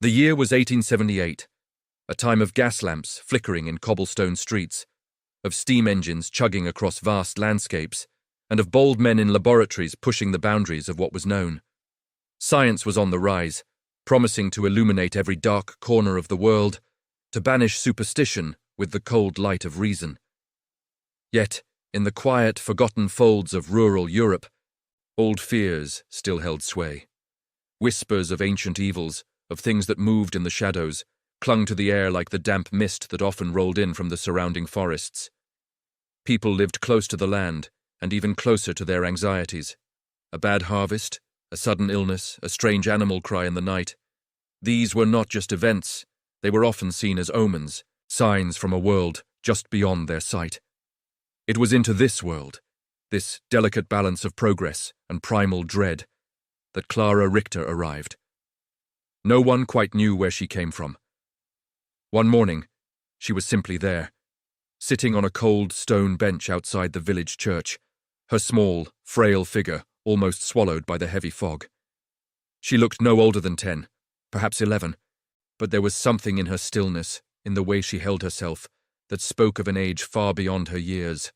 The year was 1878, a time of gas lamps flickering in cobblestone streets, of steam engines chugging across vast landscapes, and of bold men in laboratories pushing the boundaries of what was known. Science was on the rise, promising to illuminate every dark corner of the world, to banish superstition with the cold light of reason. Yet, in the quiet, forgotten folds of rural Europe, old fears still held sway. Whispers of ancient evils, of things that moved in the shadows, clung to the air like the damp mist that often rolled in from the surrounding forests. People lived close to the land, and even closer to their anxieties. A bad harvest, a sudden illness, a strange animal cry in the night. These were not just events, they were often seen as omens, signs from a world just beyond their sight. It was into this world, this delicate balance of progress and primal dread, that Clara Richter arrived. No one quite knew where she came from. One morning, she was simply there, sitting on a cold stone bench outside the village church, her small, frail figure almost swallowed by the heavy fog. She looked no older than 10, perhaps 11, but there was something in her stillness, in the way she held herself, that spoke of an age far beyond her years.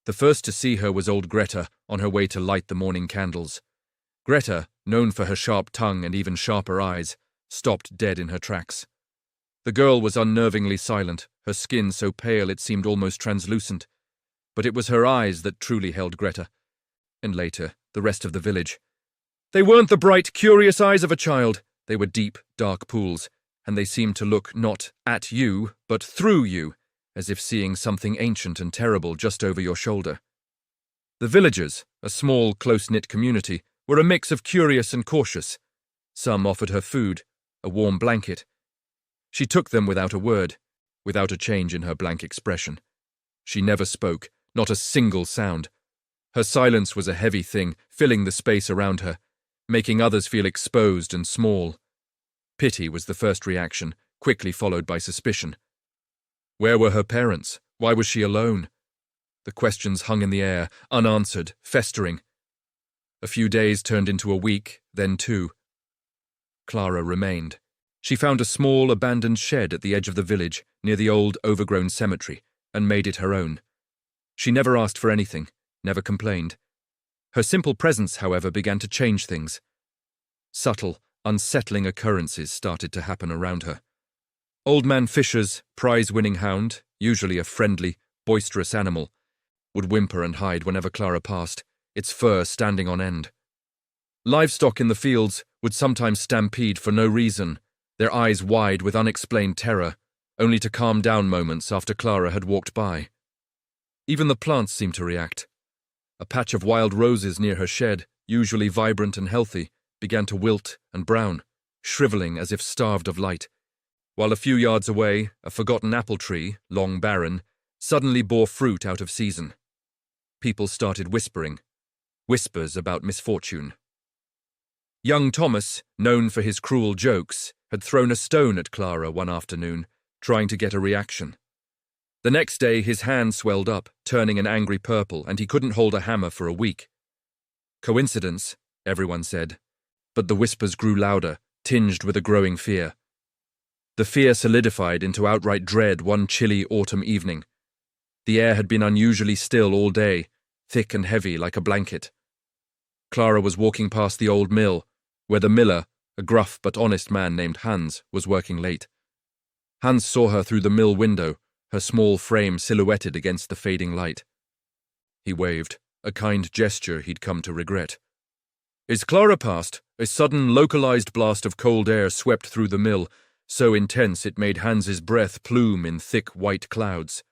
The first to see her was old Greta, on her way to light the morning candles. Greta, known for her sharp tongue and even sharper eyes, stopped dead in her tracks. The girl was unnervingly silent, her skin so pale it seemed almost translucent. But it was her eyes that truly held Greta. And later, the rest of the village. They weren't the bright, curious eyes of a child. They were deep, dark pools, and they seemed to look not at you, but through you, as if seeing something ancient and terrible just over your shoulder. The villagers, a small, close-knit community, were a mix of curious and cautious. Some offered her food, a warm blanket. She took them without a word, without a change in her blank expression. She never spoke, not a single sound. Her silence was a heavy thing, filling the space around her, making others feel exposed and small. Pity was the first reaction, quickly followed by suspicion. Where were her parents? Why was she alone? The questions hung in the air, unanswered, festering. A few days turned into a week, then 2. Clara remained. She found a small, abandoned shed at the edge of the village, near the old, overgrown cemetery, and made it her own. She never asked for anything, never complained. Her simple presence, however, began to change things. Subtle, unsettling occurrences started to happen around her. Old Man Fisher's prize-winning hound, usually a friendly, boisterous animal, would whimper and hide whenever Clara passed, its fur standing on end. Livestock in the fields would sometimes stampede for no reason, their eyes wide with unexplained terror, only to calm down moments after Clara had walked by. Even the plants seemed to react. A patch of wild roses near her shed, usually vibrant and healthy, began to wilt and brown, shriveling as if starved of light, while a few yards away, a forgotten apple tree, long barren, suddenly bore fruit out of season. People started whispering, whispers about misfortune. Young Thomas, known for his cruel jokes, had thrown a stone at Clara one afternoon, trying to get a reaction. The next day his hand swelled up, turning an angry purple, and he couldn't hold a hammer for a week. Coincidence, everyone said, but the whispers grew louder, tinged with a growing fear. The fear solidified into outright dread one chilly autumn evening. The air had been unusually still all day, thick and heavy like a blanket. Clara was walking past the old mill, where the miller, a gruff but honest man named Hans, was working late. Hans saw her through the mill window, her small frame silhouetted against the fading light. He waved, a kind gesture he'd come to regret. As Clara passed, a sudden localized blast of cold air swept through the mill, so intense it made Hans's breath plume in thick white clouds.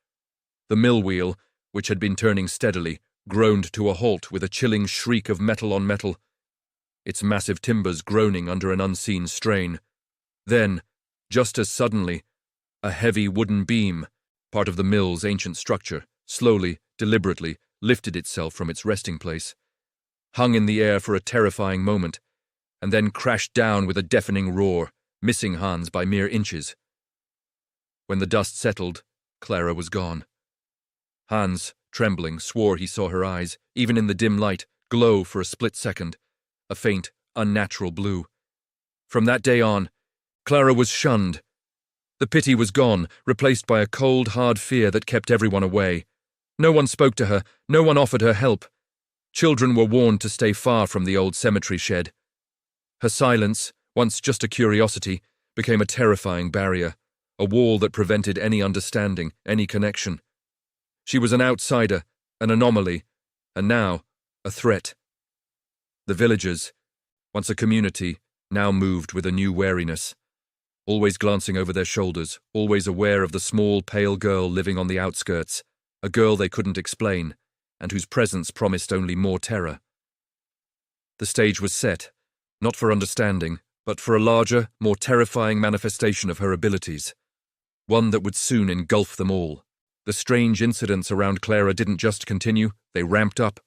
The mill wheel, which had been turning steadily, groaned to a halt with a chilling shriek of metal on metal, its massive timbers groaning under an unseen strain. Then, just as suddenly, a heavy wooden beam, part of the mill's ancient structure, slowly, deliberately, lifted itself from its resting place, hung in the air for a terrifying moment, and then crashed down with a deafening roar, missing Hans by mere inches. When the dust settled, Clara was gone. Hans, trembling, swore he saw her eyes, even in the dim light, glow for a split second, a faint, unnatural blue. From that day on, Clara was shunned. The pity was gone, replaced by a cold, hard fear that kept everyone away. No one spoke to her, no one offered her help. Children were warned to stay far from the old cemetery shed. Her silence, once just a curiosity, became a terrifying barrier, a wall that prevented any understanding, any connection. She was an outsider, an anomaly, and now, a threat. The villagers, once a community, now moved with a new wariness, always glancing over their shoulders, always aware of the small, pale girl living on the outskirts, a girl they couldn't explain, and whose presence promised only more terror. The stage was set, not for understanding, but for a larger, more terrifying manifestation of her abilities, one that would soon engulf them all. The strange incidents around Clara didn't just continue, they ramped up.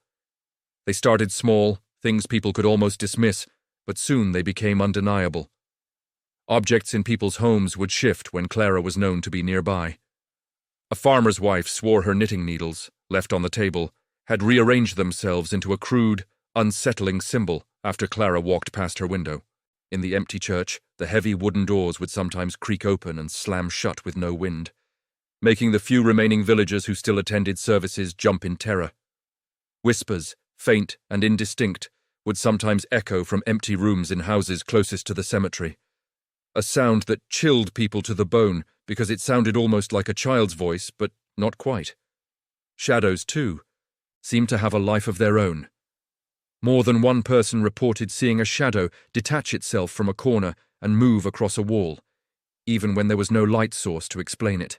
They started small, things people could almost dismiss, but soon they became undeniable. Objects in people's homes would shift when Clara was known to be nearby. A farmer's wife swore her knitting needles, left on the table, had rearranged themselves into a crude, unsettling symbol after Clara walked past her window. In the empty church, the heavy wooden doors would sometimes creak open and slam shut with no wind, making the few remaining villagers who still attended services jump in terror. Whispers, faint and indistinct, would sometimes echo from empty rooms in houses closest to the cemetery. A sound that chilled people to the bone because it sounded almost like a child's voice, but not quite. Shadows, too, seemed to have a life of their own. More than one person reported seeing a shadow detach itself from a corner and move across a wall, even when there was no light source to explain it.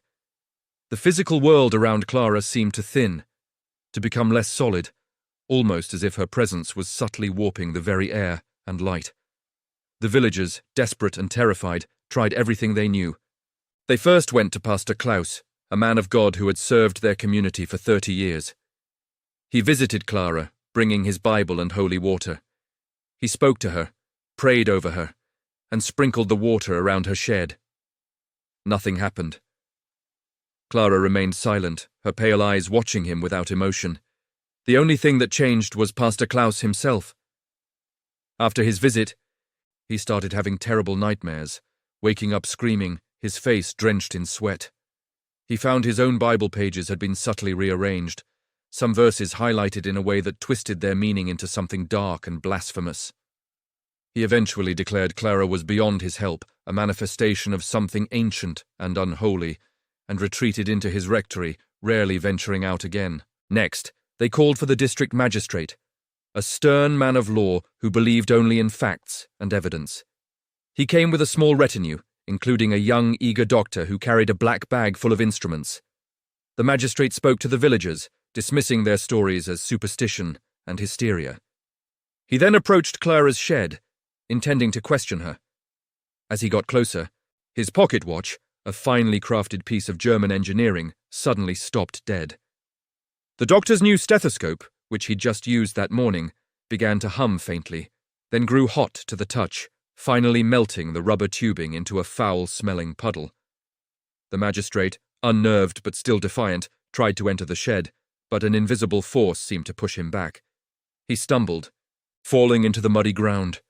The physical world around Clara seemed to thin, to become less solid, almost as if her presence was subtly warping the very air and light. The villagers, desperate and terrified, tried everything they knew. They first went to Pastor Klaus, a man of God who had served their community for 30 years. He visited Clara, bringing his Bible and holy water. He spoke to her, prayed over her, and sprinkled the water around her shed. Nothing happened. Clara remained silent, her pale eyes watching him without emotion. The only thing that changed was Pastor Klaus himself. After his visit, he started having terrible nightmares, waking up screaming, his face drenched in sweat. He found his own Bible pages had been subtly rearranged, some verses highlighted in a way that twisted their meaning into something dark and blasphemous. He eventually declared Clara was beyond his help, a manifestation of something ancient and unholy, and retreated into his rectory, rarely venturing out again. Next, they called for the district magistrate, a stern man of law who believed only in facts and evidence. He came with a small retinue, including a young, eager doctor who carried a black bag full of instruments. The magistrate spoke to the villagers, dismissing their stories as superstition and hysteria. He then approached Clara's shed, intending to question her. As he got closer, his pocket watch, a finely crafted piece of German engineering, suddenly stopped dead. The doctor's new stethoscope, which he'd just used that morning, began to hum faintly, then grew hot to the touch, finally melting the rubber tubing into a foul-smelling puddle. The magistrate, unnerved but still defiant, tried to enter the shed, but an invisible force seemed to push him back. He stumbled, falling into the muddy ground.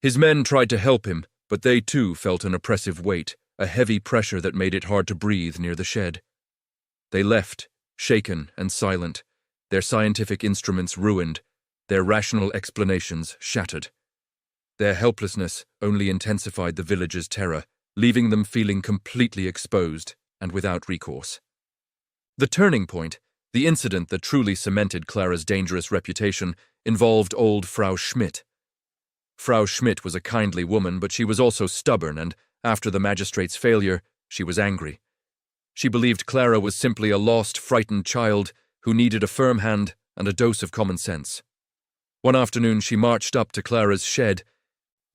His men tried to help him, but they too felt an oppressive weight, a heavy pressure that made it hard to breathe near the shed. They left, shaken and silent, their scientific instruments ruined, their rational explanations shattered. Their helplessness only intensified the villagers' terror, leaving them feeling completely exposed and without recourse. The turning point, the incident that truly cemented Clara's dangerous reputation, involved old Frau Schmidt. Frau Schmidt was a kindly woman, but she was also stubborn, and after the magistrate's failure, she was angry. She believed Clara was simply a lost, frightened child who needed a firm hand and a dose of common sense. One afternoon she marched up to Clara's shed,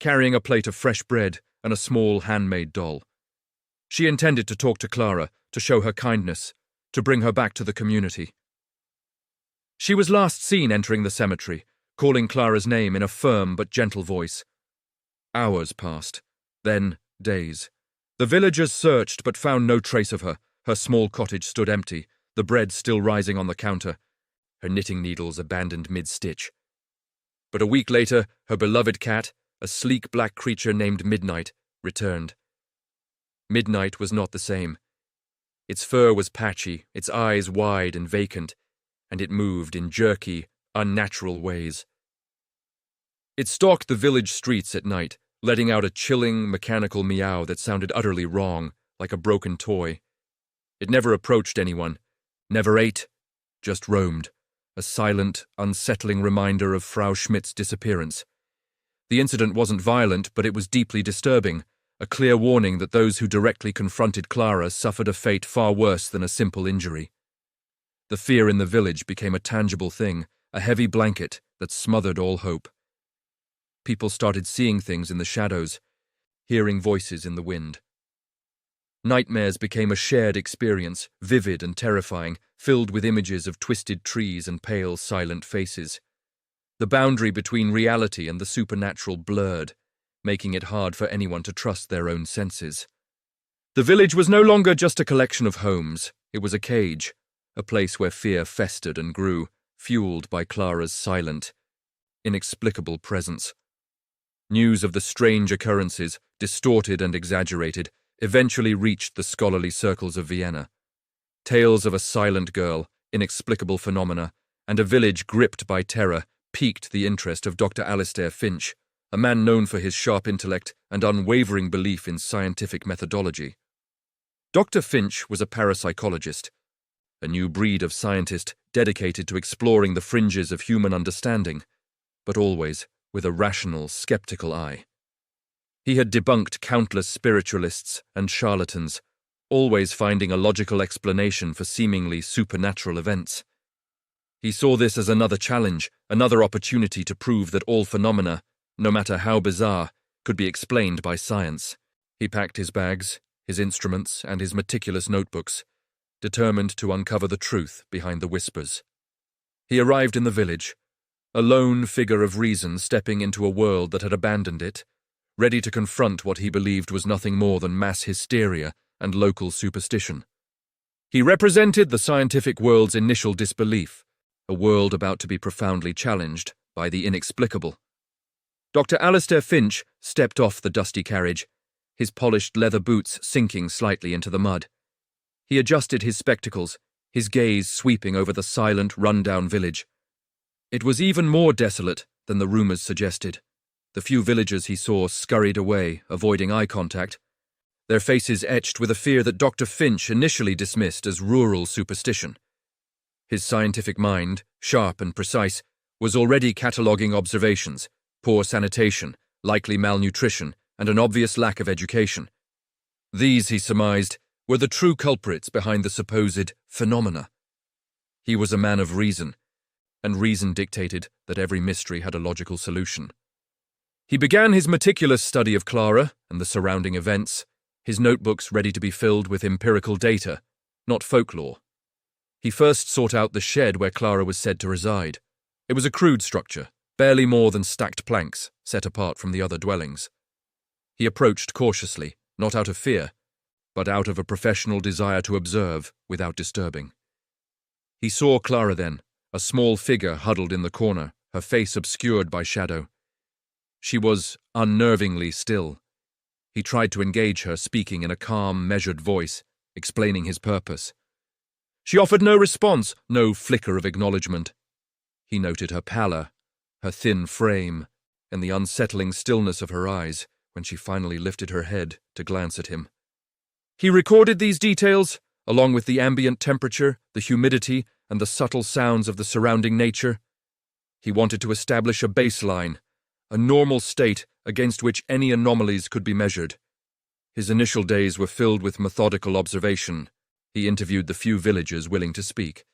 carrying a plate of fresh bread and a small handmade doll. She intended to talk to Clara, to show her kindness, to bring her back to the community. She was last seen entering the cemetery, calling Clara's name in a firm but gentle voice. Hours passed, then days. The villagers searched but found no trace of her. Her small cottage stood empty, the bread still rising on the counter, her knitting needles abandoned mid-stitch. But a week later, her beloved cat, a sleek black creature named Midnight, returned. Midnight was not the same. Its fur was patchy, its eyes wide and vacant, and it moved in jerky, unnatural ways. It stalked the village streets at night, letting out a chilling, mechanical meow that sounded utterly wrong, like a broken toy. It never approached anyone, never ate, just roamed, a silent, unsettling reminder of Frau Schmidt's disappearance. The incident wasn't violent, but it was deeply disturbing, a clear warning that those who directly confronted Clara suffered a fate far worse than a simple injury. The fear in the village became a tangible thing, a heavy blanket that smothered all hope. People started seeing things in the shadows, hearing voices in the wind. Nightmares became a shared experience, vivid and terrifying, filled with images of twisted trees and pale, silent faces. The boundary between reality and the supernatural blurred, making it hard for anyone to trust their own senses. The village was no longer just a collection of homes. It was a cage, a place where fear festered and grew, fueled by Clara's silent, inexplicable presence. News of the strange occurrences, distorted and exaggerated, eventually reached the scholarly circles of Vienna. Tales of a silent girl, inexplicable phenomena, and a village gripped by terror piqued the interest of Dr. Alistair Finch, a man known for his sharp intellect and unwavering belief in scientific methodology. Dr. Finch was a parapsychologist, a new breed of scientist dedicated to exploring the fringes of human understanding, but always with a rational, skeptical eye. He had debunked countless spiritualists and charlatans, always finding a logical explanation for seemingly supernatural events. He saw this as another challenge, another opportunity to prove that all phenomena, no matter how bizarre, could be explained by science. He packed his bags, his instruments, and his meticulous notebooks, determined to uncover the truth behind the whispers. He arrived in the village, a lone figure of reason stepping into a world that had abandoned it, ready to confront what he believed was nothing more than mass hysteria and local superstition. He represented the scientific world's initial disbelief, a world about to be profoundly challenged by the inexplicable. Dr. Alistair Finch stepped off the dusty carriage, his polished leather boots sinking slightly into the mud. He adjusted his spectacles, his gaze sweeping over the silent, run-down village. It was even more desolate than the rumors suggested. The few villagers he saw scurried away, avoiding eye contact, their faces etched with a fear that Dr. Finch initially dismissed as rural superstition. His scientific mind, sharp and precise, was already cataloguing observations, poor sanitation, likely malnutrition, and an obvious lack of education. These, he surmised, were the true culprits behind the supposed phenomena. He was a man of reason, and reason dictated that every mystery had a logical solution. He began his meticulous study of Clara and the surrounding events, his notebooks ready to be filled with empirical data, not folklore. He first sought out the shed where Clara was said to reside. It was a crude structure, barely more than stacked planks, set apart from the other dwellings. He approached cautiously, not out of fear, but out of a professional desire to observe without disturbing. He saw Clara then, a small figure huddled in the corner, her face obscured by shadow. She was unnervingly still. He tried to engage her, speaking in a calm, measured voice, explaining his purpose. She offered no response, no flicker of acknowledgement. He noted her pallor, her thin frame, and the unsettling stillness of her eyes when she finally lifted her head to glance at him. He recorded these details, along with the ambient temperature, the humidity, and the subtle sounds of the surrounding nature. He wanted to establish a baseline, a normal state against which any anomalies could be measured. His initial days were filled with methodical observation. He interviewed the few villagers willing to speak,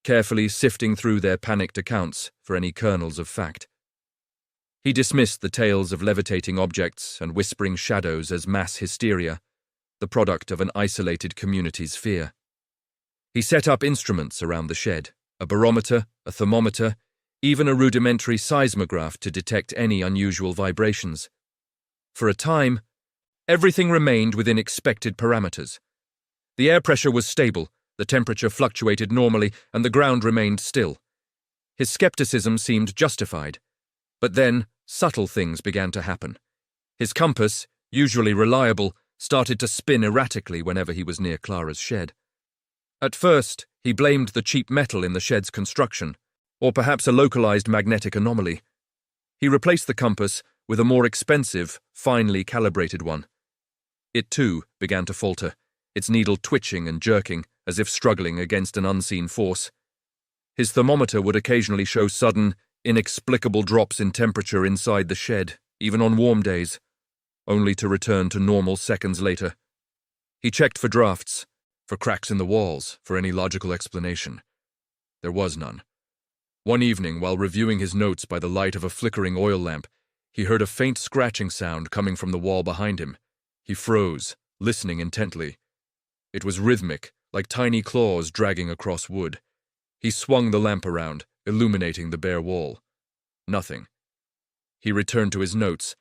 carefully sifting through their panicked accounts for any kernels of fact. He dismissed the tales of levitating objects and whispering shadows as mass hysteria, the product of an isolated community's fear. He set up instruments around the shed, a barometer, a thermometer, even a rudimentary seismograph to detect any unusual vibrations. For a time, everything remained within expected parameters. The air pressure was stable, the temperature fluctuated normally, and the ground remained still. His skepticism seemed justified. But then, subtle things began to happen. His compass, usually reliable, started to spin erratically whenever he was near Clara's shed. At first, he blamed the cheap metal in the shed's construction, or perhaps a localized magnetic anomaly. He replaced the compass with a more expensive, finely calibrated one. It, too, began to falter, its needle twitching and jerking, as if struggling against an unseen force. His thermometer would occasionally show sudden, inexplicable drops in temperature inside the shed, even on warm days, only to return to normal seconds later. He checked for drafts, for cracks in the walls, for any logical explanation. There was none. One evening, while reviewing his notes by the light of a flickering oil lamp, he heard a faint scratching sound coming from the wall behind him. He froze, listening intently. It was rhythmic, like tiny claws dragging across wood. He swung the lamp around, illuminating the bare wall. Nothing. He returned to his notes,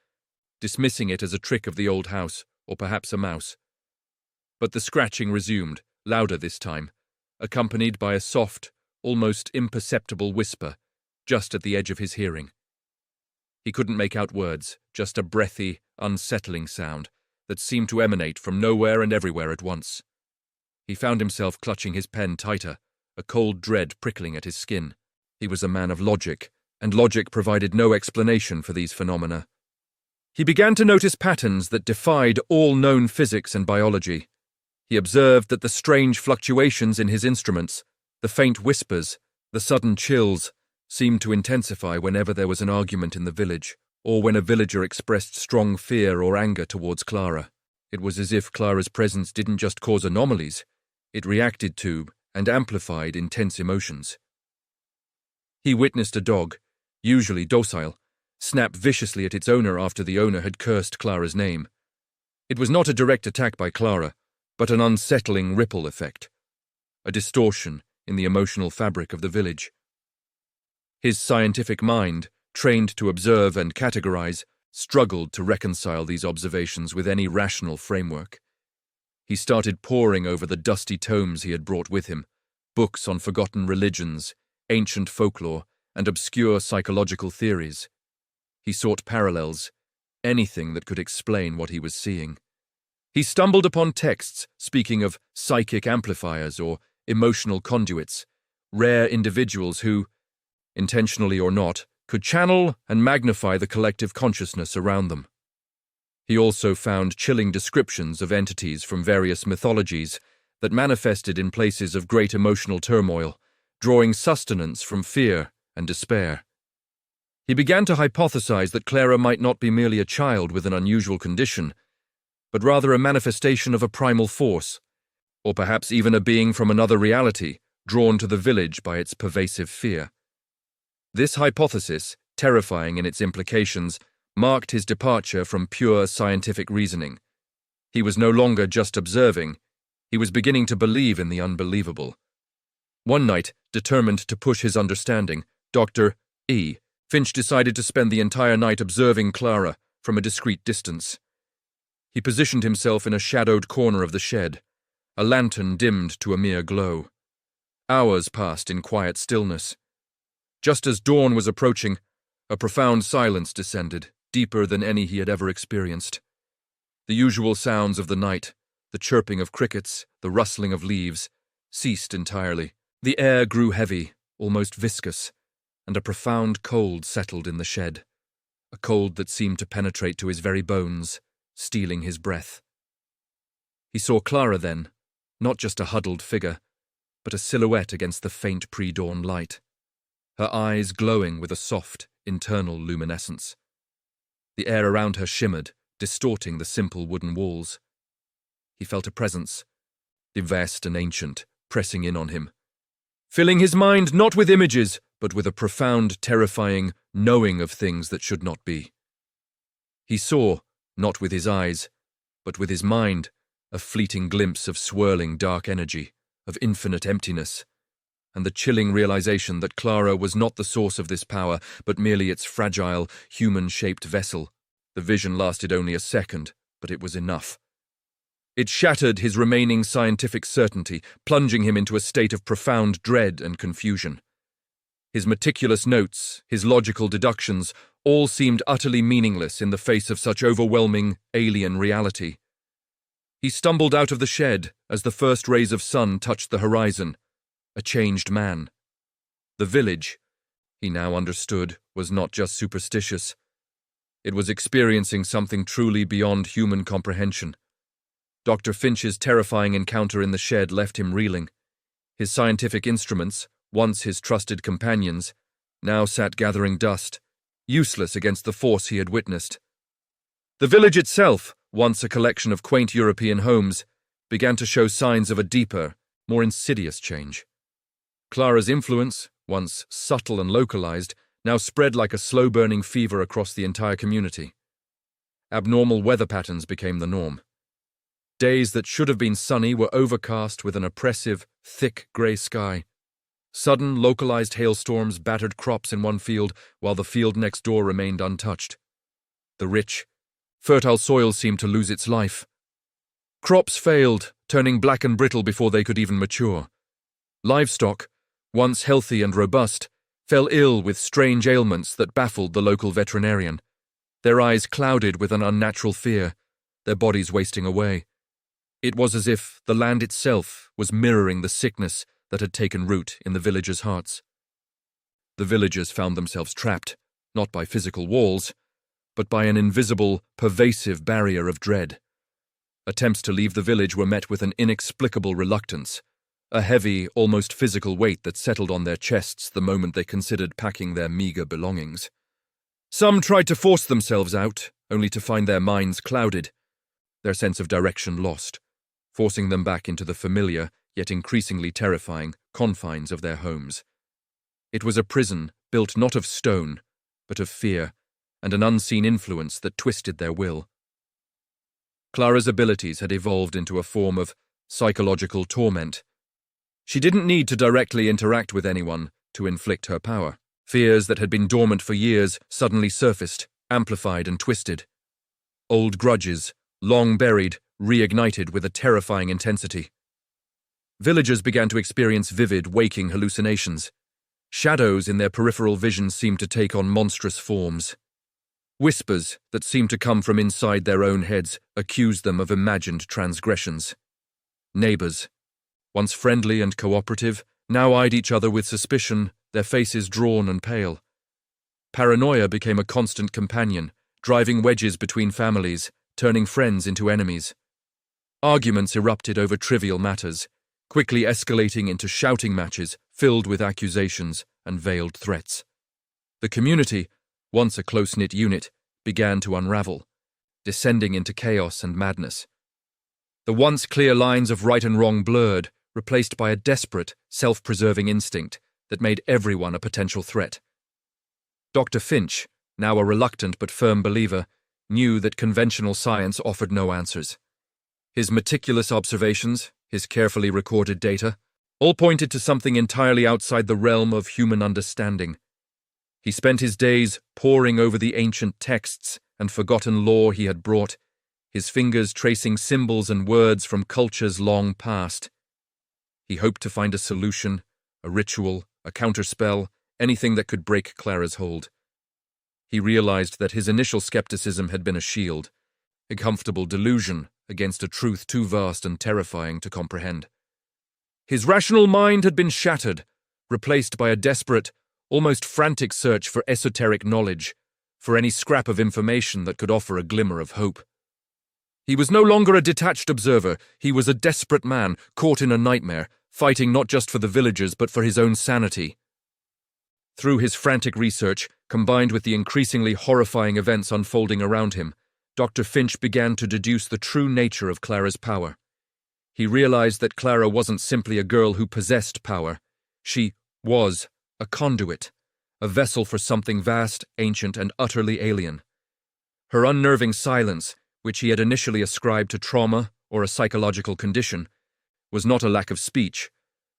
dismissing it as a trick of the old house, or perhaps a mouse. But the scratching resumed, louder this time, accompanied by a soft, almost imperceptible whisper, just at the edge of his hearing. He couldn't make out words, just a breathy, unsettling sound that seemed to emanate from nowhere and everywhere at once. He found himself clutching his pen tighter, a cold dread prickling at his skin. He was a man of logic, and logic provided no explanation for these phenomena. He began to notice patterns that defied all known physics and biology. He observed that the strange fluctuations in his instruments, the faint whispers, the sudden chills, seemed to intensify whenever there was an argument in the village, or when a villager expressed strong fear or anger towards Clara. It was as if Clara's presence didn't just cause anomalies, it reacted to and amplified intense emotions. He witnessed a dog, usually docile, snap viciously at its owner after the owner had cursed Clara's name. It was not a direct attack by Clara, but an unsettling ripple effect, a distortion in the emotional fabric of the village. His scientific mind, trained to observe and categorize, struggled to reconcile these observations with any rational framework. He started poring over the dusty tomes he had brought with him, books on forgotten religions, ancient folklore, and obscure psychological theories. He sought parallels, anything that could explain what he was seeing. He stumbled upon texts speaking of psychic amplifiers or emotional conduits, rare individuals who, intentionally or not, could channel and magnify the collective consciousness around them. He also found chilling descriptions of entities from various mythologies that manifested in places of great emotional turmoil, drawing sustenance from fear and despair. He began to hypothesize that Clara might not be merely a child with an unusual condition, but rather a manifestation of a primal force, or perhaps even a being from another reality, drawn to the village by its pervasive fear. This hypothesis, terrifying in its implications, marked his departure from pure scientific reasoning. He was no longer just observing, he was beginning to believe in the unbelievable. One night, determined to push his understanding, Dr. E. Finch decided to spend the entire night observing Clara from a discreet distance. He positioned himself in a shadowed corner of the shed, a lantern dimmed to a mere glow. Hours passed in quiet stillness. Just as dawn was approaching, a profound silence descended, deeper than any he had ever experienced. The usual sounds of the night, the chirping of crickets, the rustling of leaves, ceased entirely. The air grew heavy, almost viscous, and a profound cold settled in the shed, a cold that seemed to penetrate to his very bones, stealing his breath. He saw Clara then, not just a huddled figure, but a silhouette against the faint pre-dawn light, her eyes glowing with a soft, internal luminescence. The air around her shimmered, distorting the simple wooden walls. He felt a presence, vast and ancient, pressing in on him, filling his mind not with images, but with a profound, terrifying knowing of things that should not be. He saw, not with his eyes, but with his mind, a fleeting glimpse of swirling dark energy, of infinite emptiness, and the chilling realization that Clara was not the source of this power, but merely its fragile, human-shaped vessel. The vision lasted only a second, but it was enough. It shattered his remaining scientific certainty, plunging him into a state of profound dread and confusion. His meticulous notes, his logical deductions, All seemed utterly meaningless in the face of such overwhelming, alien reality. He stumbled out of the shed as the first rays of sun touched the horizon, a changed man. The village, he now understood, was not just superstitious. It was experiencing something truly beyond human comprehension. Dr. Finch's terrifying encounter in the shed left him reeling. His scientific instruments, once his trusted companions, now sat gathering dust, useless against the force he had witnessed. The village itself, once a collection of quaint European homes, began to show signs of a deeper, more insidious change. Clara's influence, once subtle and localized, now spread like a slow-burning fever across the entire community. Abnormal weather patterns became the norm. Days that should have been sunny were overcast with an oppressive, thick grey sky. Sudden, localized hailstorms battered crops in one field, while the field next door remained untouched. The rich, fertile soil seemed to lose its life. Crops failed, turning black and brittle before they could even mature. Livestock, once healthy and robust, fell ill with strange ailments that baffled the local veterinarian, their eyes clouded with an unnatural fear, their bodies wasting away. It was as if the land itself was mirroring the sickness that had taken root in the villagers' hearts. The villagers found themselves trapped, not by physical walls, but by an invisible, pervasive barrier of dread. Attempts to leave the village were met with an inexplicable reluctance, a heavy, almost physical weight that settled on their chests the moment they considered packing their meager belongings. Some tried to force themselves out, only to find their minds clouded, their sense of direction lost, forcing them back into the familiar, yet increasingly terrifying, confines of their homes. It was a prison built not of stone, but of fear, and an unseen influence that twisted their will. Clara's abilities had evolved into a form of psychological torment. She didn't need to directly interact with anyone to inflict her power. Fears that had been dormant for years suddenly surfaced, amplified and twisted. Old grudges, long buried, reignited with a terrifying intensity. Villagers began to experience vivid, waking hallucinations. Shadows in their peripheral vision seemed to take on monstrous forms. Whispers that seemed to come from inside their own heads accused them of imagined transgressions. Neighbors, once friendly and cooperative, now eyed each other with suspicion, their faces drawn and pale. Paranoia became a constant companion, driving wedges between families, turning friends into enemies. Arguments erupted over trivial matters, quickly escalating into shouting matches filled with accusations and veiled threats. The community, once a close-knit unit, began to unravel, descending into chaos and madness. The once clear lines of right and wrong blurred, replaced by a desperate, self-preserving instinct that made everyone a potential threat. Dr. Finch, now a reluctant but firm believer, knew that conventional science offered no answers. His meticulous observations, his carefully recorded data, all pointed to something entirely outside the realm of human understanding. He spent his days poring over the ancient texts and forgotten lore he had brought, his fingers tracing symbols and words from cultures long past. He hoped to find a solution, a ritual, a counterspell, anything that could break Clara's hold. He realized that his initial skepticism had been a shield, a comfortable delusion against a truth too vast and terrifying to comprehend. His rational mind had been shattered, replaced by a desperate, almost frantic search for esoteric knowledge, for any scrap of information that could offer a glimmer of hope. He was no longer a detached observer, he was a desperate man, caught in a nightmare, fighting not just for the villagers but for his own sanity. Through his frantic research, combined with the increasingly horrifying events unfolding around him, Dr. Finch began to deduce the true nature of Clara's power. He realized that Clara wasn't simply a girl who possessed power. She was a conduit, a vessel for something vast, ancient, and utterly alien. Her unnerving silence, which he had initially ascribed to trauma or a psychological condition, was not a lack of speech,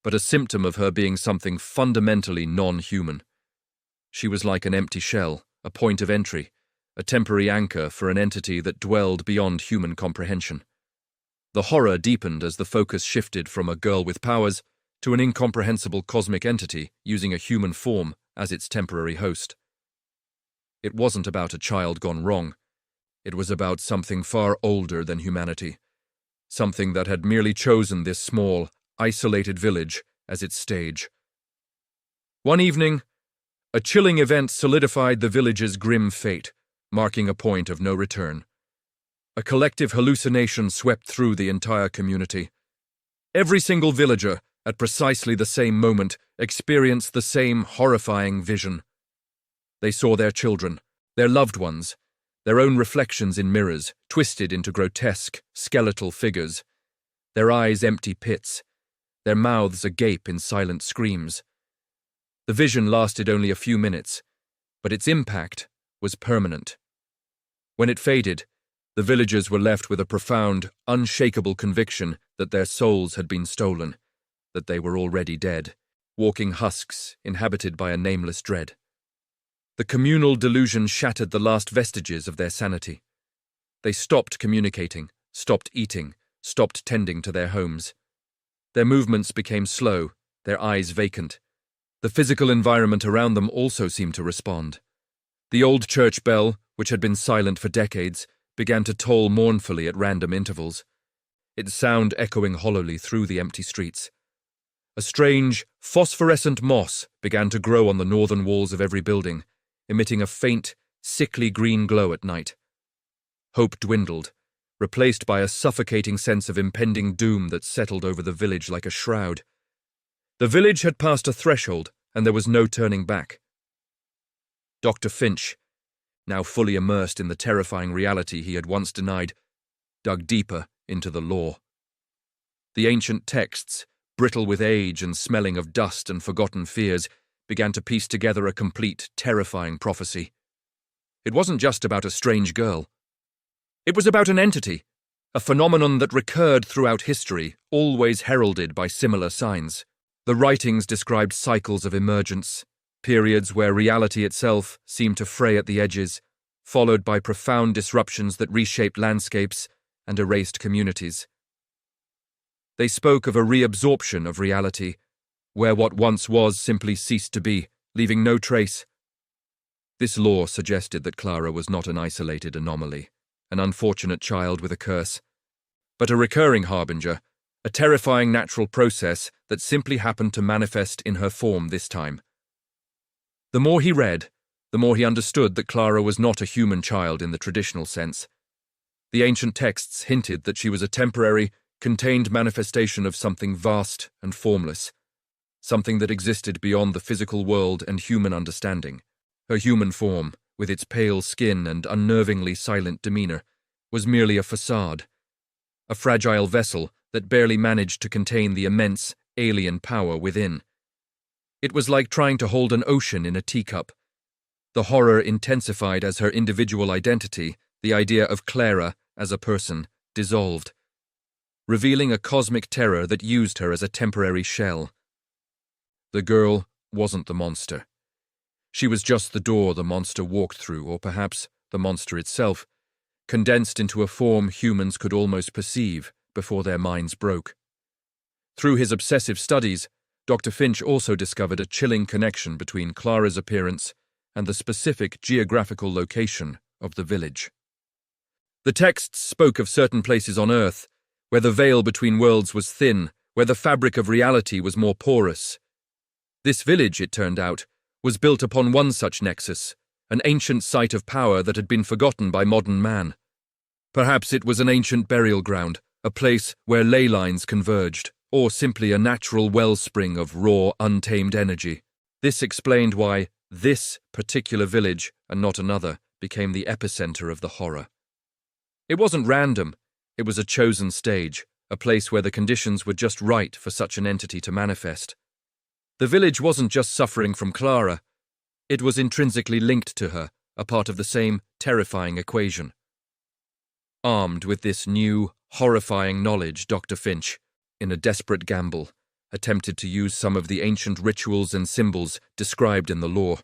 but a symptom of her being something fundamentally non-human. She was like an empty shell, a point of entry, a temporary anchor for an entity that dwelled beyond human comprehension. The horror deepened as the focus shifted from a girl with powers to an incomprehensible cosmic entity using a human form as its temporary host. It wasn't about a child gone wrong. It was about something far older than humanity. Something that had merely chosen this small, isolated village as its stage. One evening, a chilling event solidified the village's grim fate, marking a point of no return. A collective hallucination swept through the entire community. Every single villager, at precisely the same moment, experienced the same horrifying vision. They saw their children, their loved ones, their own reflections in mirrors, twisted into grotesque, skeletal figures, their eyes empty pits, their mouths agape in silent screams. The vision lasted only a few minutes, but its impact was permanent. When it faded, the villagers were left with a profound, unshakable conviction that their souls had been stolen, that they were already dead, walking husks inhabited by a nameless dread. The communal delusion shattered the last vestiges of their sanity. They stopped communicating, stopped eating, stopped tending to their homes. Their movements became slow, their eyes vacant. The physical environment around them also seemed to respond. The old church bell, which had been silent for decades, began to toll mournfully at random intervals, its sound echoing hollowly through the empty streets. A strange, phosphorescent moss began to grow on the northern walls of every building, emitting a faint, sickly green glow at night. Hope dwindled, replaced by a suffocating sense of impending doom that settled over the village like a shroud. The village had passed a threshold, and there was no turning back. Dr. Finch, now fully immersed in the terrifying reality he had once denied, dug deeper into the law. The ancient texts, brittle with age and smelling of dust and forgotten fears, began to piece together a complete, terrifying prophecy. It wasn't just about a strange girl. It was about an entity, a phenomenon that recurred throughout history, always heralded by similar signs. The writings described cycles of emergence, periods where reality itself seemed to fray at the edges, followed by profound disruptions that reshaped landscapes and erased communities. They spoke of a reabsorption of reality, where what once was simply ceased to be, leaving no trace. This law suggested that Clara was not an isolated anomaly, an unfortunate child with a curse, but a recurring harbinger, a terrifying natural process that simply happened to manifest in her form this time. The more he read, the more he understood that Clara was not a human child in the traditional sense. The ancient texts hinted that she was a temporary, contained manifestation of something vast and formless, something that existed beyond the physical world and human understanding. Her human form, with its pale skin and unnervingly silent demeanor, was merely a facade, a fragile vessel that barely managed to contain the immense, alien power within. It was like trying to hold an ocean in a teacup. The horror intensified as her individual identity, the idea of Clara as a person, dissolved, revealing a cosmic terror that used her as a temporary shell. The girl wasn't the monster. She was just the door the monster walked through, or perhaps the monster itself, condensed into a form humans could almost perceive before their minds broke. Through his obsessive studies, Dr. Finch also discovered a chilling connection between Clara's appearance and the specific geographical location of the village. The texts spoke of certain places on Earth, where the veil between worlds was thin, where the fabric of reality was more porous. This village, it turned out, was built upon one such nexus, an ancient site of power that had been forgotten by modern man. Perhaps it was an ancient burial ground, a place where ley lines converged, or simply a natural wellspring of raw, untamed energy. This explained why this particular village, and not another, became the epicenter of the horror. It wasn't random. It was a chosen stage, a place where the conditions were just right for such an entity to manifest. The village wasn't just suffering from Clara. It was intrinsically linked to her, a part of the same terrifying equation. Armed with this new, horrifying knowledge, Dr. Finch, in a desperate gamble, attempted to use some of the ancient rituals and symbols described in the law.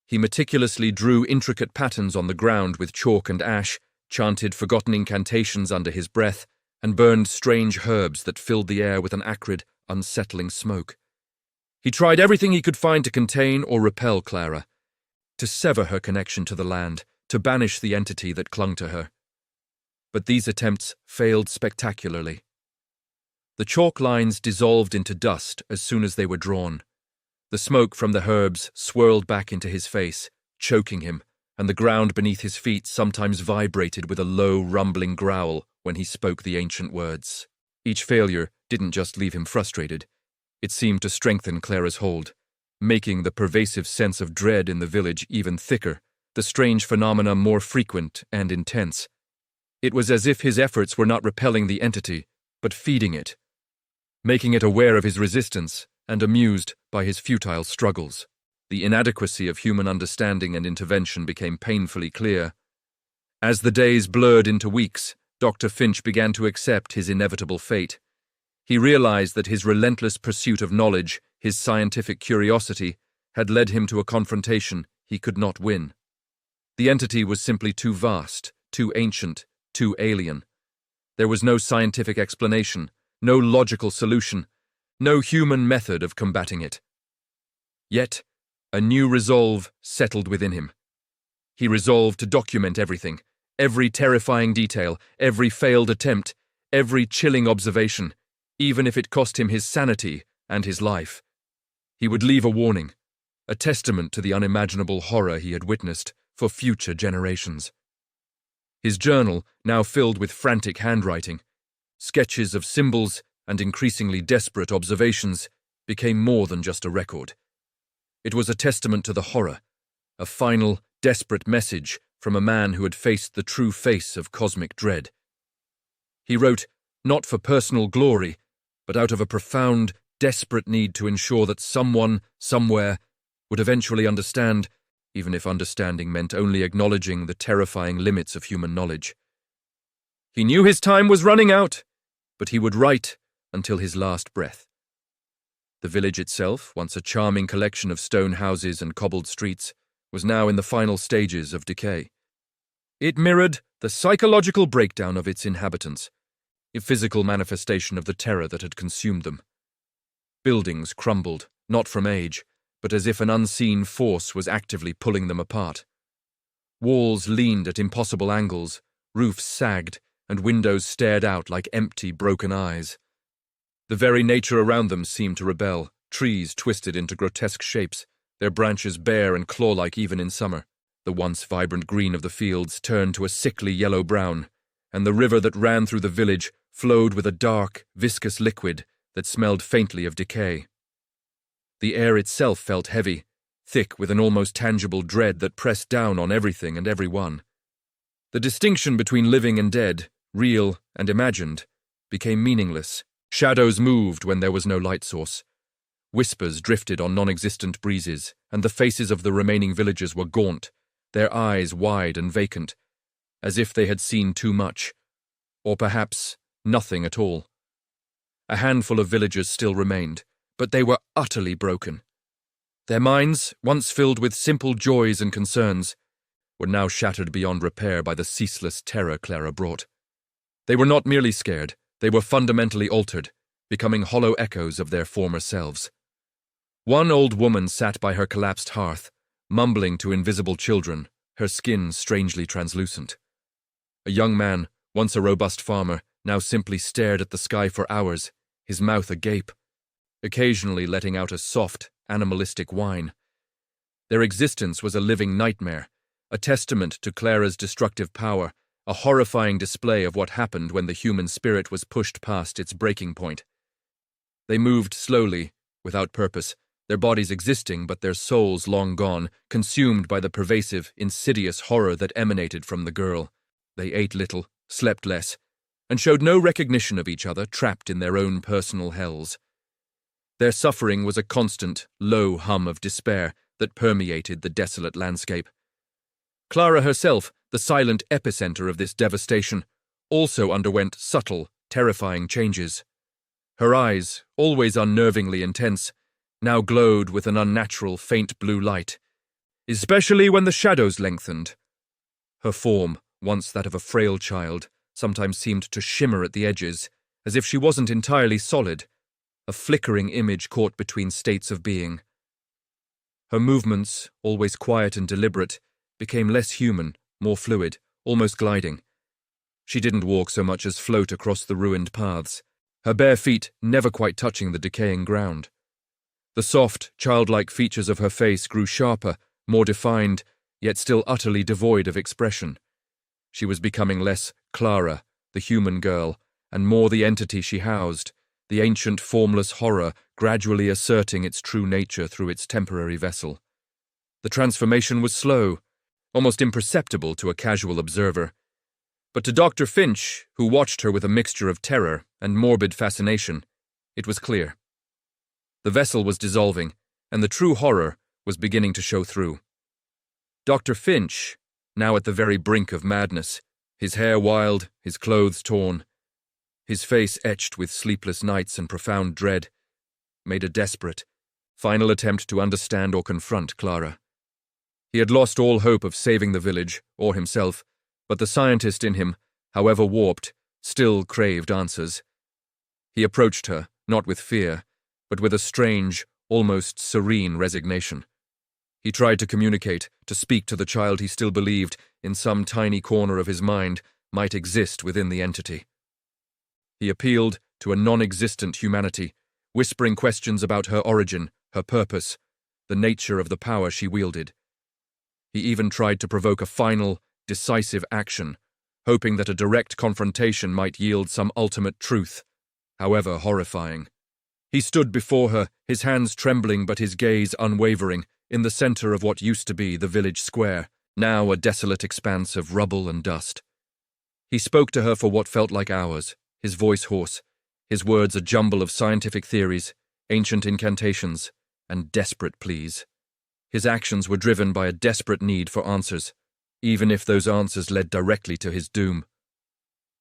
He meticulously drew intricate patterns on the ground with chalk and ash, chanted forgotten incantations under his breath, and burned strange herbs that filled the air with an acrid, unsettling smoke. He tried everything he could find to contain or repel Clara, to sever her connection to the land, to banish the entity that clung to her. But these attempts failed spectacularly. The chalk lines dissolved into dust as soon as they were drawn. The smoke from the herbs swirled back into his face, choking him, and the ground beneath his feet sometimes vibrated with a low, rumbling growl when he spoke the ancient words. Each failure didn't just leave him frustrated. It seemed to strengthen Clara's hold, making the pervasive sense of dread in the village even thicker, the strange phenomena more frequent and intense. It was as if his efforts were not repelling the entity, but feeding it, making it aware of his resistance and amused by his futile struggles. The inadequacy of human understanding and intervention became painfully clear. As the days blurred into weeks, Dr. Finch began to accept his inevitable fate. He realized that his relentless pursuit of knowledge, his scientific curiosity, had led him to a confrontation he could not win. The entity was simply too vast, too ancient, too alien. There was no scientific explanation, no logical solution, no human method of combating it. Yet, a new resolve settled within him. He resolved to document everything, every terrifying detail, every failed attempt, every chilling observation, even if it cost him his sanity and his life. He would leave a warning, a testament to the unimaginable horror he had witnessed for future generations. His journal, now filled with frantic handwriting, sketches of symbols and increasingly desperate observations, became more than just a record. It was a testament to the horror, a final, desperate message from a man who had faced the true face of cosmic dread. He wrote, not for personal glory, but out of a profound, desperate need to ensure that someone, somewhere, would eventually understand, even if understanding meant only acknowledging the terrifying limits of human knowledge. He knew his time was running out, but he would write until his last breath. The village itself, once a charming collection of stone houses and cobbled streets, was now in the final stages of decay. It mirrored the psychological breakdown of its inhabitants, a physical manifestation of the terror that had consumed them. Buildings crumbled, not from age, but as if an unseen force was actively pulling them apart. Walls leaned at impossible angles, roofs sagged, and windows stared out like empty, broken eyes. The very nature around them seemed to rebel, trees twisted into grotesque shapes, their branches bare and claw-like even in summer. The once vibrant green of the fields turned to a sickly yellow-brown, and the river that ran through the village flowed with a dark, viscous liquid that smelled faintly of decay. The air itself felt heavy, thick with an almost tangible dread that pressed down on everything and everyone. The distinction between living and dead, real and imagined, became meaningless. Shadows moved when there was no light source. Whispers drifted on non-existent breezes, and the faces of the remaining villagers were gaunt, their eyes wide and vacant, as if they had seen too much, or perhaps nothing at all. A handful of villagers still remained, but they were utterly broken. Their minds, once filled with simple joys and concerns, were now shattered beyond repair by the ceaseless terror Clara brought. They were not merely scared, they were fundamentally altered, becoming hollow echoes of their former selves. One old woman sat by her collapsed hearth, mumbling to invisible children, her skin strangely translucent. A young man, once a robust farmer, now simply stared at the sky for hours, his mouth agape, occasionally letting out a soft, animalistic whine. Their existence was a living nightmare, a testament to Clara's destructive power, a horrifying display of what happened when the human spirit was pushed past its breaking point. They moved slowly, without purpose, their bodies existing but their souls long gone, consumed by the pervasive, insidious horror that emanated from the girl. They ate little, slept less, and showed no recognition of each other, trapped in their own personal hells. Their suffering was a constant, low hum of despair that permeated the desolate landscape. Clara herself, the silent epicenter of this devastation, also underwent subtle, terrifying changes. Her eyes, always unnervingly intense, now glowed with an unnatural, faint blue light, especially when the shadows lengthened. Her form, once that of a frail child, sometimes seemed to shimmer at the edges, as if she wasn't entirely solid, a flickering image caught between states of being. Her movements, always quiet and deliberate, became less human, more fluid, almost gliding. She didn't walk so much as float across the ruined paths, her bare feet never quite touching the decaying ground. The soft, childlike features of her face grew sharper, more defined, yet still utterly devoid of expression. She was becoming less Clara, the human girl, and more the entity she housed, the ancient formless horror gradually asserting its true nature through its temporary vessel. The transformation was slow, almost imperceptible to a casual observer. But to Dr. Finch, who watched her with a mixture of terror and morbid fascination, it was clear. The vessel was dissolving, and the true horror was beginning to show through. Dr. Finch, now at the very brink of madness, his hair wild, his clothes torn, his face etched with sleepless nights and profound dread, made a desperate, final attempt to understand or confront Clara. He had lost all hope of saving the village, or himself, but the scientist in him, however warped, still craved answers. He approached her, not with fear, but with a strange, almost serene resignation. He tried to communicate, to speak to the child he still believed, in some tiny corner of his mind, might exist within the entity. He appealed to a non-existent humanity, whispering questions about her origin, her purpose, the nature of the power she wielded. He even tried to provoke a final, decisive action, hoping that a direct confrontation might yield some ultimate truth, however horrifying. He stood before her, his hands trembling but his gaze unwavering, in the center of what used to be the village square, now a desolate expanse of rubble and dust. He spoke to her for what felt like hours, his voice hoarse, his words a jumble of scientific theories, ancient incantations, and desperate pleas. His actions were driven by a desperate need for answers, even if those answers led directly to his doom.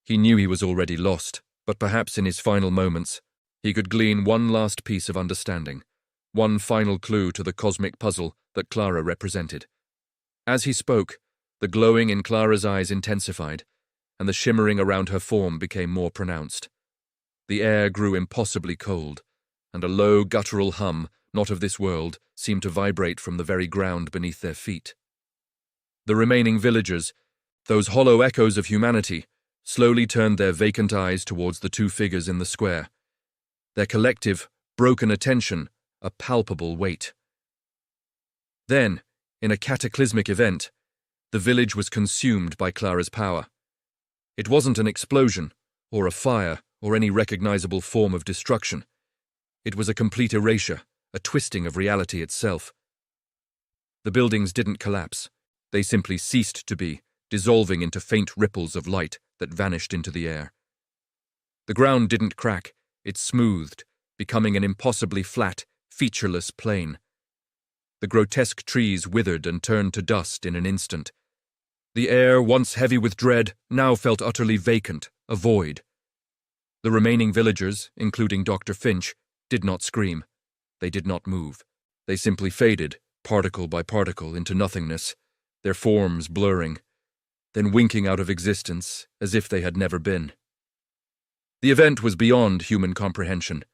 He knew he was already lost, but perhaps in his final moments, he could glean one last piece of understanding, one final clue to the cosmic puzzle that Clara represented. As he spoke, the glowing in Clara's eyes intensified, and the shimmering around her form became more pronounced. The air grew impossibly cold, and a low guttural hum, not of this world, seemed to vibrate from the very ground beneath their feet. The remaining villagers, those hollow echoes of humanity, slowly turned their vacant eyes towards the two figures in the square, their collective, broken attention a palpable weight. Then, in a cataclysmic event, the village was consumed by Clara's power. It wasn't an explosion, or a fire, or any recognizable form of destruction. It was a complete erasure, a twisting of reality itself. The buildings didn't collapse. They simply ceased to be, dissolving into faint ripples of light that vanished into the air. The ground didn't crack, it smoothed, becoming an impossibly flat, featureless plain. The grotesque trees withered and turned to dust in an instant. The air, once heavy with dread, now felt utterly vacant, a void. The remaining villagers, including Dr. Finch, did not scream. They did not move. They simply faded, particle by particle, into nothingness, their forms blurring, then winking out of existence as if they had never been. The event was beyond human comprehension,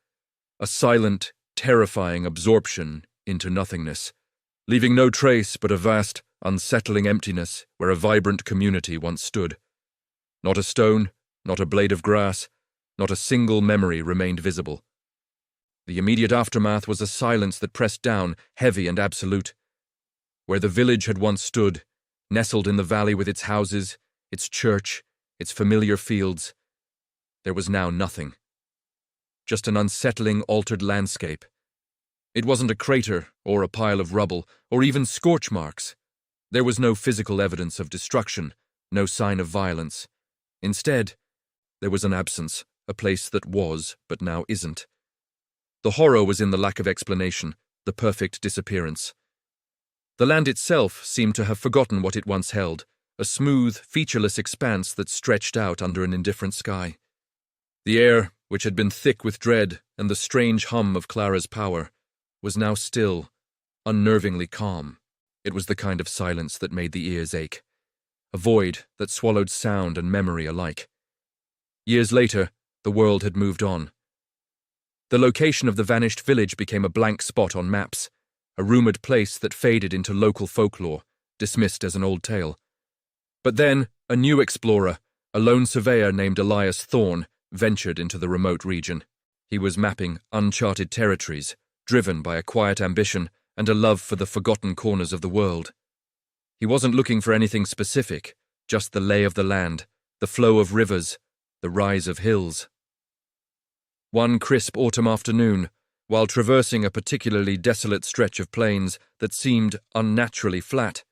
a silent, terrifying absorption into nothingness, leaving no trace but a vast, unsettling emptiness where a vibrant community once stood. Not a stone, not a blade of grass, not a single memory remained visible. The immediate aftermath was a silence that pressed down, heavy and absolute. Where the village had once stood, nestled in the valley with its houses, its church, its familiar fields, there was now nothing. Just an unsettling, altered landscape. It wasn't a crater, or a pile of rubble, or even scorch marks. There was no physical evidence of destruction, no sign of violence. Instead, there was an absence, a place that was, but now isn't. The horror was in the lack of explanation, the perfect disappearance. The land itself seemed to have forgotten what it once held, a smooth, featureless expanse that stretched out under an indifferent sky. The air, which had been thick with dread and the strange hum of Clara's power, was now still, unnervingly calm. It was the kind of silence that made the ears ache, a void that swallowed sound and memory alike. Years later, the world had moved on. The location of the vanished village became a blank spot on maps, a rumored place that faded into local folklore, dismissed as an old tale. But then, a new explorer, a lone surveyor named Elias Thorne, ventured into the remote region. He was mapping uncharted territories, driven by a quiet ambition and a love for the forgotten corners of the world. He wasn't looking for anything specific, just the lay of the land, the flow of rivers, the rise of hills. One crisp autumn afternoon, while traversing a particularly desolate stretch of plains that seemed unnaturally flat,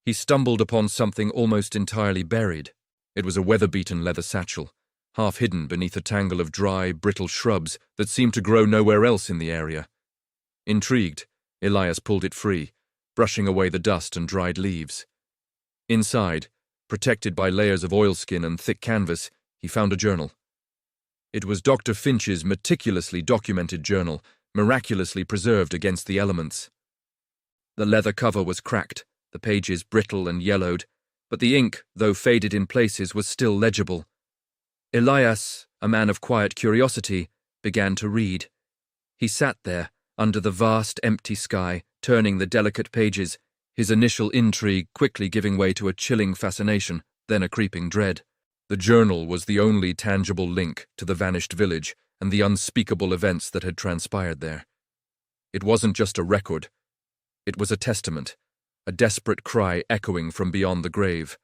he stumbled upon something almost entirely buried. It was a weather-beaten leather satchel, half hidden beneath a tangle of dry, brittle shrubs that seemed to grow nowhere else in the area. Intrigued, Elias pulled it free, brushing away the dust and dried leaves. Inside, protected by layers of oilskin and thick canvas, he found a journal. It was Dr. Finch's meticulously documented journal, miraculously preserved against the elements. The leather cover was cracked, the pages brittle and yellowed, but the ink, though faded in places, was still legible. Elias, a man of quiet curiosity, began to read. He sat there, under the vast empty sky, turning the delicate pages, his initial intrigue quickly giving way to a chilling fascination, then a creeping dread. The journal was the only tangible link to the vanished village and the unspeakable events that had transpired there. It wasn't just a record. It was a testament, a desperate cry echoing from beyond the grave.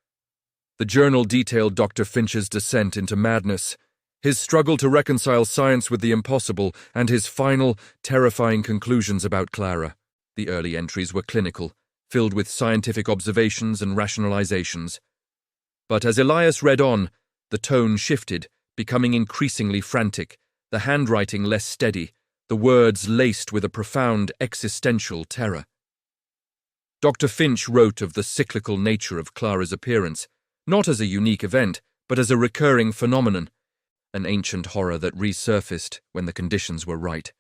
The journal detailed Dr. Finch's descent into madness, his struggle to reconcile science with the impossible, and his final, terrifying conclusions about Clara. The early entries were clinical, filled with scientific observations and rationalizations. But as Elias read on, the tone shifted, becoming increasingly frantic, the handwriting less steady, the words laced with a profound existential terror. Dr. Finch wrote of the cyclical nature of Clara's appearance, not as a unique event, but as a recurring phenomenon, an ancient horror that resurfaced when the conditions were right.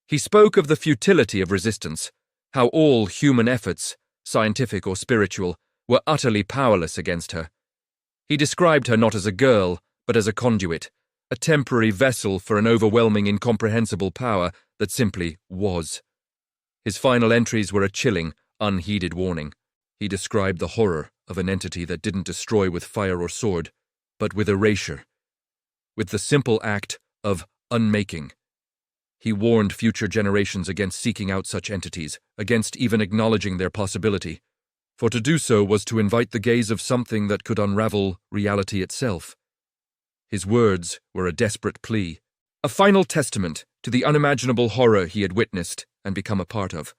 He spoke of the futility of resistance, how all human efforts, scientific or spiritual, were utterly powerless against her. He described her not as a girl, but as a conduit, a temporary vessel for an overwhelming, incomprehensible power that simply was. His final entries were a chilling, unheeded warning. He described the horror of an entity that didn't destroy with fire or sword, but with erasure, with the simple act of unmaking. He warned future generations against seeking out such entities, against even acknowledging their possibility, for to do so was to invite the gaze of something that could unravel reality itself. His words were a desperate plea, a final testament to the unimaginable horror he had witnessed and become a part of.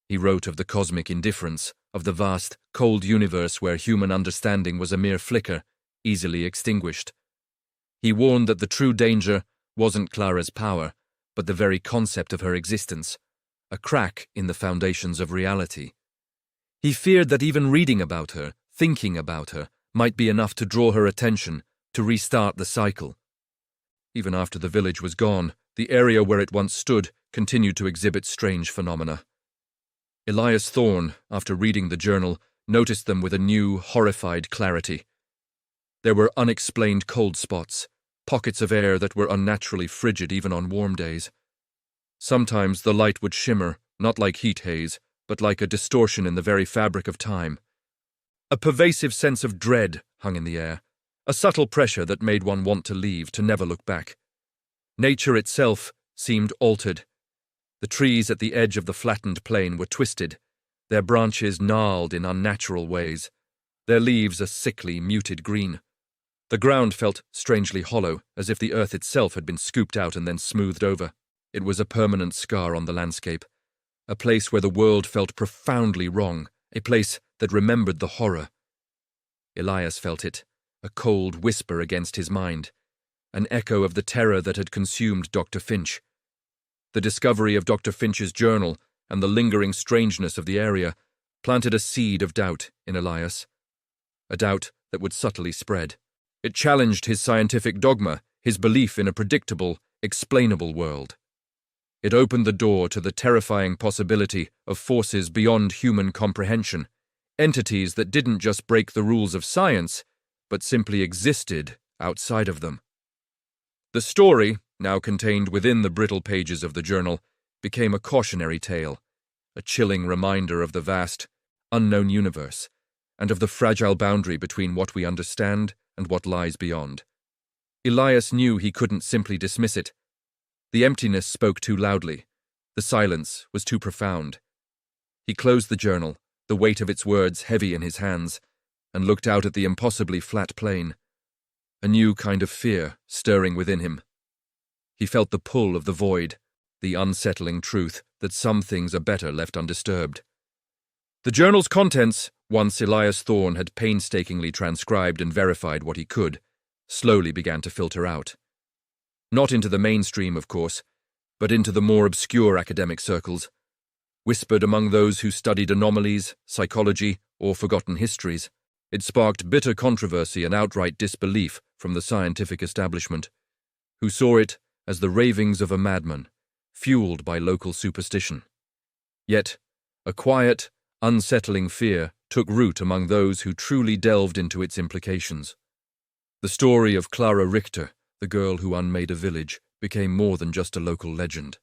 He wrote of the cosmic indifference, of the vast, cold universe where human understanding was a mere flicker, easily extinguished. He warned that the true danger wasn't Clara's power, but the very concept of her existence, a crack in the foundations of reality. He feared that even reading about her, thinking about her, might be enough to draw her attention, to restart the cycle. Even after the village was gone, the area where it once stood continued to exhibit strange phenomena. Elias Thorne, after reading the journal, noticed them with a new, horrified clarity. There were unexplained cold spots, pockets of air that were unnaturally frigid even on warm days. Sometimes the light would shimmer, not like heat haze, but like a distortion in the very fabric of time. A pervasive sense of dread hung in the air, a subtle pressure that made one want to leave, to never look back. Nature itself seemed altered. The trees at the edge of the flattened plain were twisted, their branches gnarled in unnatural ways, their leaves a sickly, muted green. The ground felt strangely hollow, as if the earth itself had been scooped out and then smoothed over. It was a permanent scar on the landscape, a place where the world felt profoundly wrong, a place that remembered the horror. Elias felt it, a cold whisper against his mind, an echo of the terror that had consumed Dr. Finch. The discovery of Dr. Finch's journal and the lingering strangeness of the area planted a seed of doubt in Elias, a doubt that would subtly spread. It challenged his scientific dogma, his belief in a predictable, explainable world. It opened the door to the terrifying possibility of forces beyond human comprehension, entities that didn't just break the rules of science, but simply existed outside of them. The story, now contained within the brittle pages of the journal, became a cautionary tale, a chilling reminder of the vast, unknown universe, and of the fragile boundary between what we understand and what lies beyond. Elias knew he couldn't simply dismiss it. The emptiness spoke too loudly. The silence was too profound. He closed the journal, the weight of its words heavy in his hands, and looked out at the impossibly flat plain. A new kind of fear stirring within him. He felt the pull of the void, the unsettling truth that some things are better left undisturbed. The journal's contents, once Elias Thorne had painstakingly transcribed and verified what he could, slowly began to filter out. Not into the mainstream, of course, but into the more obscure academic circles, whispered among those who studied anomalies, psychology, or forgotten histories. It sparked bitter controversy and outright disbelief from the scientific establishment, who saw it as the ravings of a madman, fueled by local superstition. Yet, a quiet, unsettling fear took root among those who truly delved into its implications. The story of Clara Richter, the girl who unmade a village, became more than just a local legend.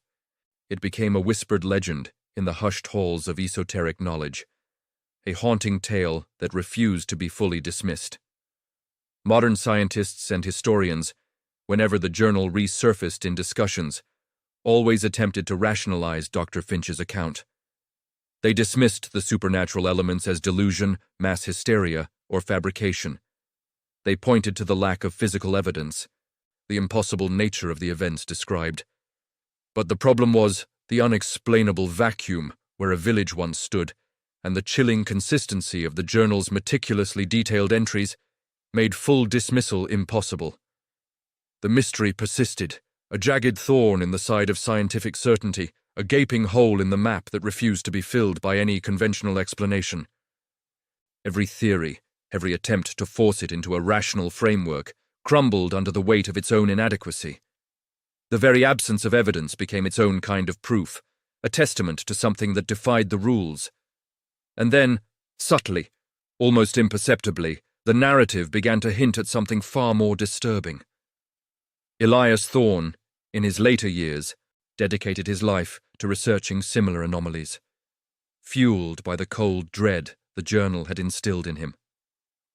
It became a whispered legend in the hushed halls of esoteric knowledge, a haunting tale that refused to be fully dismissed. Modern scientists and historians, whenever the journal resurfaced in discussions, always attempted to rationalize Dr. Finch's account. They dismissed the supernatural elements as delusion, mass hysteria, or fabrication. They pointed to the lack of physical evidence, the impossible nature of the events described. But the problem was the unexplainable vacuum where a village once stood, and the chilling consistency of the journal's meticulously detailed entries made full dismissal impossible. The mystery persisted, a jagged thorn in the side of scientific certainty, a gaping hole in the map that refused to be filled by any conventional explanation. Every theory, every attempt to force it into a rational framework, crumbled under the weight of its own inadequacy. The very absence of evidence became its own kind of proof, a testament to something that defied the rules. And then, subtly, almost imperceptibly, the narrative began to hint at something far more disturbing. Elias Thorne, in his later years, dedicated his life to researching similar anomalies, fueled by the cold dread the journal had instilled in him.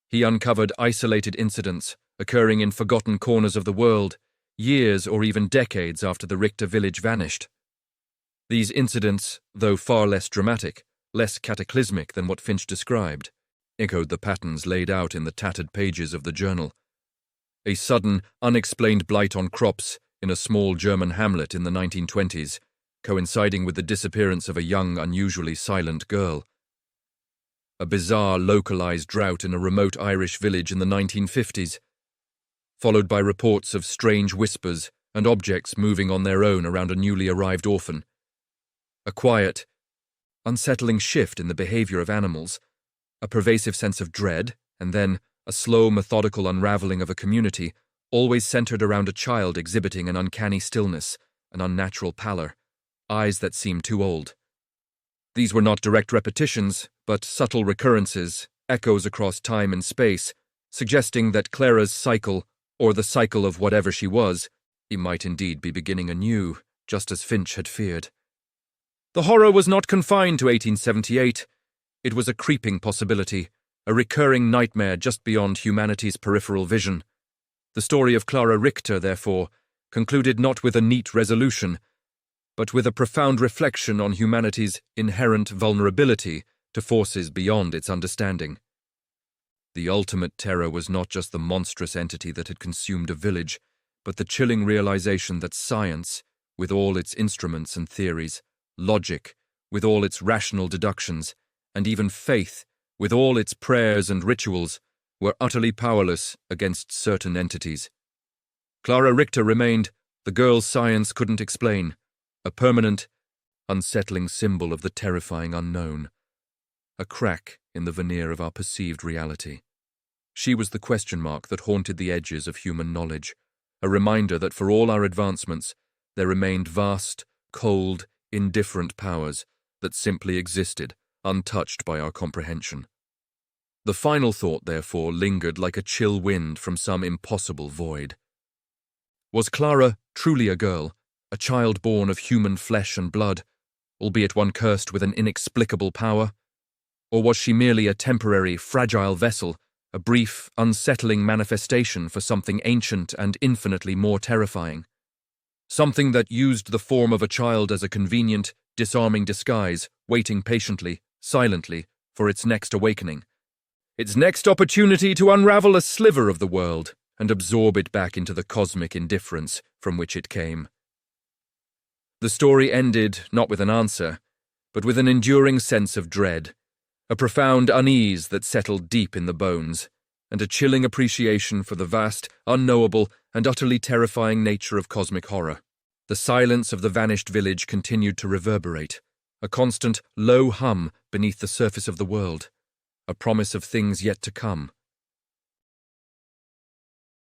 He uncovered isolated incidents occurring in forgotten corners of the world, years or even decades after the Richter village vanished. These incidents, though far less dramatic, less cataclysmic than what Finch described, echoed the patterns laid out in the tattered pages of the journal. A sudden, unexplained blight on crops in a small German hamlet in the 1920s, coinciding with the disappearance of a young, unusually silent girl. A bizarre, localized drought in a remote Irish village in the 1950s, followed by reports of strange whispers and objects moving on their own around a newly arrived orphan. A quiet, unsettling shift in the behavior of animals, a pervasive sense of dread, and then a slow, methodical unraveling of a community, always centered around a child exhibiting an uncanny stillness, an unnatural pallor, eyes that seemed too old. These were not direct repetitions, but subtle recurrences, echoes across time and space, suggesting that Clara's cycle, or the cycle of whatever she was, he might indeed be beginning anew, just as Finch had feared. The horror was not confined to 1878. It was a creeping possibility, a recurring nightmare just beyond humanity's peripheral vision. The story of Clara Richter, therefore, concluded not with a neat resolution, but with a profound reflection on humanity's inherent vulnerability to forces beyond its understanding. The ultimate terror was not just the monstrous entity that had consumed a village, but the chilling realization that science, with all its instruments and theories, logic, with all its rational deductions, and even faith, with all its prayers and rituals, were utterly powerless against certain entities. Clara Richter remained, the girl science couldn't explain, a permanent, unsettling symbol of the terrifying unknown, a crack in the veneer of our perceived reality. She was the question mark that haunted the edges of human knowledge, a reminder that for all our advancements, there remained vast, cold, indifferent powers that simply existed, untouched by our comprehension. The final thought, therefore, lingered like a chill wind from some impossible void. Was Clara truly a girl, a child born of human flesh and blood, albeit one cursed with an inexplicable power? Or was she merely a temporary, fragile vessel, a brief, unsettling manifestation for something ancient and infinitely more terrifying? Something that used the form of a child as a convenient, disarming disguise, waiting patiently, silently, for its next awakening. Its next opportunity to unravel a sliver of the world and absorb it back into the cosmic indifference from which it came. The story ended not with an answer, but with an enduring sense of dread, a profound unease that settled deep in the bones, and a chilling appreciation for the vast, unknowable, and utterly terrifying nature of cosmic horror. The silence of the vanished village continued to reverberate, a constant, low hum beneath the surface of the world, a promise of things yet to come.